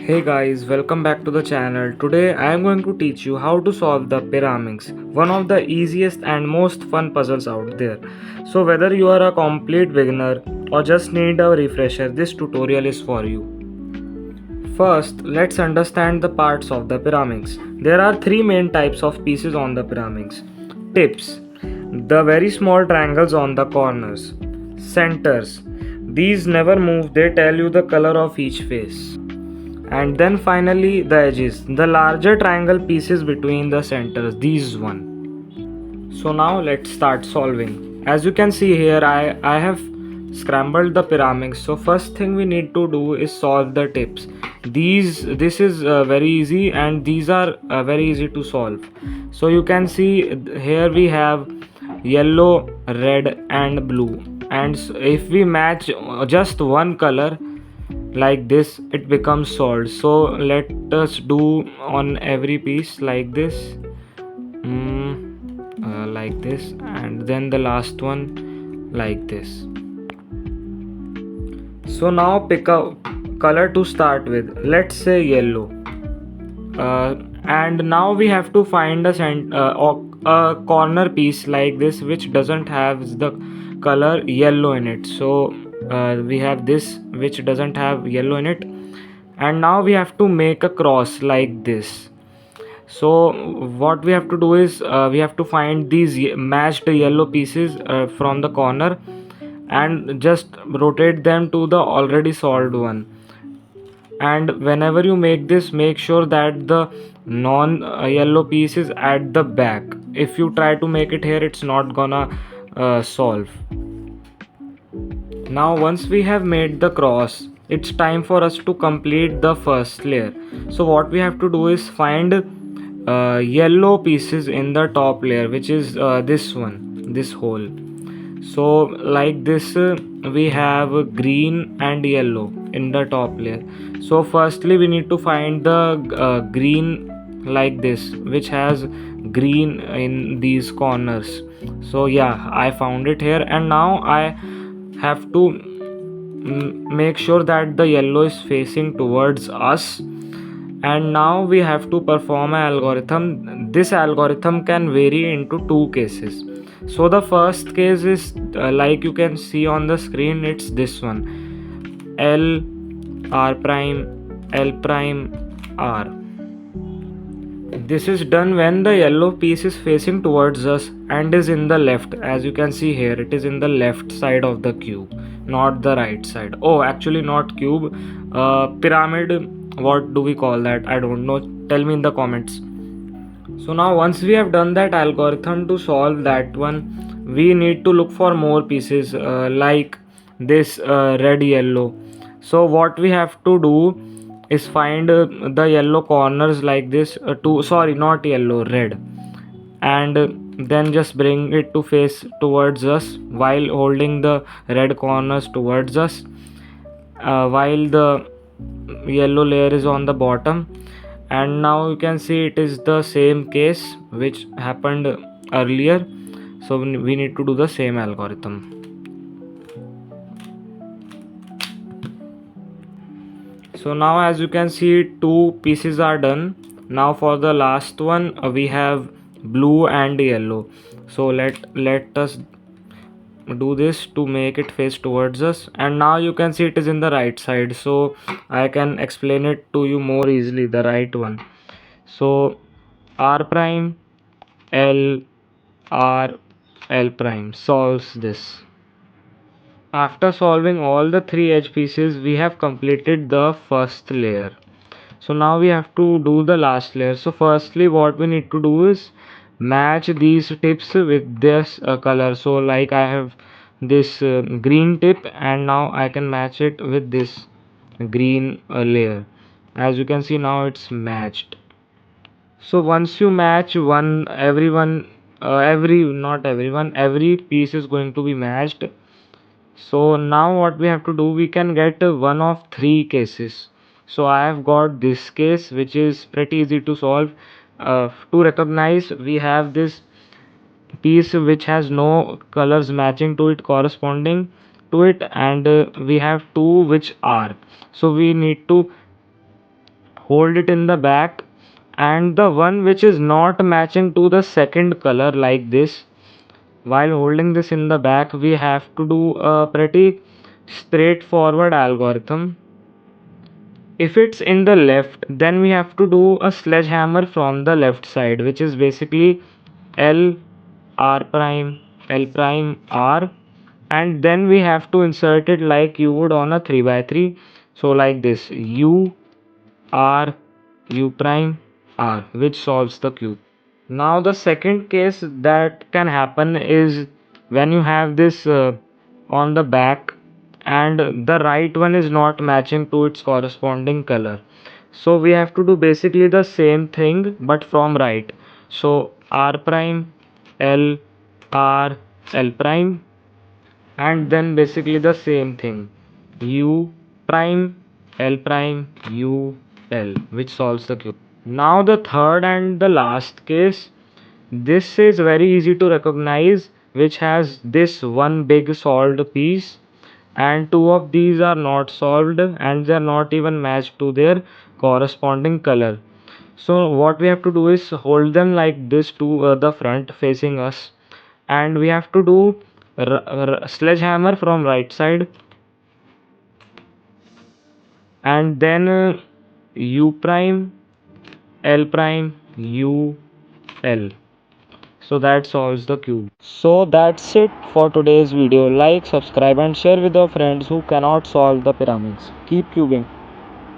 Hey guys, welcome back to the channel. Today I am going to teach you how to solve the Pyraminx, one of the easiest and most fun puzzles out there. So whether you are a complete beginner or just need a refresher, this tutorial is for you. First, let's understand the parts of the Pyraminx. There are three main types of pieces on the Pyraminx. Tips, the very small triangles on the corners. Centers, these never move, they tell you the color of each face. And then finally the edges, the larger triangle pieces between the centers, these one. So now let's start solving. As you can see here, I have scrambled the Pyraminx. So first thing we need to do is solve the tips. This is very easy, and these are very easy to solve. So you can see here we have yellow, red and blue, and if we match just one color like this, it becomes solved. So let us do on every piece like this. Like this, and then the last one like this. So now pick a color to start with, let's say yellow. And now we have to find a corner piece like this which doesn't have the color yellow in it. So we have this which doesn't have yellow in it, and now we have to make a cross like this. So what we have to do is we have to find these matched yellow pieces from the corner and just rotate them to the already solved one. And whenever you make this, make sure that the non yellow piece is at the back. If you try to make it here, it's not gonna solve. Now once we have made the cross, it's time for us to complete the first layer. So what we have to do is find yellow pieces in the top layer, which is this one, this hole. So like this, we have green and yellow in the top layer. So firstly we need to find the green like this, which has green in these corners. So yeah, I found it here, and now I have to make sure that the yellow is facing towards us. And now we have to perform an algorithm. This algorithm can vary into two cases. So the first case is like you can see on the screen, it's this one, L R prime L prime R. This is done when the yellow piece is facing towards us and is in the left. As you can see here, it is in the left side of the cube, not the right side. Oh, actually not cube, pyramid. What do we call that? I don't know. Tell me in the comments. So now once we have done that algorithm to solve that one, we need to look for more pieces like this red yellow. So what we have to do is find the yellow corners like this, sorry, not yellow, red, and then just bring it to face towards us while holding the red corners towards us, while the yellow layer is on the bottom. And now you can see it is the same case which happened earlier. So we need to do the same algorithm. So now as you can see, two pieces are done. Now for the last one, we have blue and yellow. So let us do this to make it face towards us, and now you can see it is in the right side, so I can explain it to you more easily, the right one. So R prime L R L prime solves this. After solving all the three edge pieces, we have completed the first layer. So now we have to do the last layer. So firstly what we need to do is match these tips with this color. So like I have this green tip, and now I can match it with this green layer. As you can see, now it's matched. So once you match one, everyone every not everyone every piece is going to be matched. So now what we have to do, we can get one of three cases. So I have got this case which is pretty easy to solve. To recognize, we have this piece which has no colors matching to it, corresponding to it, and we have two which are. So we need to hold it in the back, and the one which is not matching to the second color like this, while holding this in the back, we have to do a pretty straightforward algorithm. If it's in the left, then we have to do a sledgehammer from the left side, which is basically L R prime L prime R, and then we have to insert it like you would on a 3 by 3. So like this, U R U prime R, which solves the cube. Now the second case that can happen is when you have this on the back and the right one is not matching to its corresponding color. So we have to do basically the same thing but from right. So R prime L R L prime, and then basically the same thing, U prime L prime U L, which solves the cube. Now the third and the last case, this is very easy to recognize, which has this one big solved piece and two of these are not solved and they are not even matched to their corresponding color. So what we have to do is hold them like this to the front facing us, and we have to do sledgehammer from right side, and then U prime L prime U L. So that solves the cube. So that's it for today's video. Like, subscribe and share with your friends who cannot solve the pyramids. Keep cubing.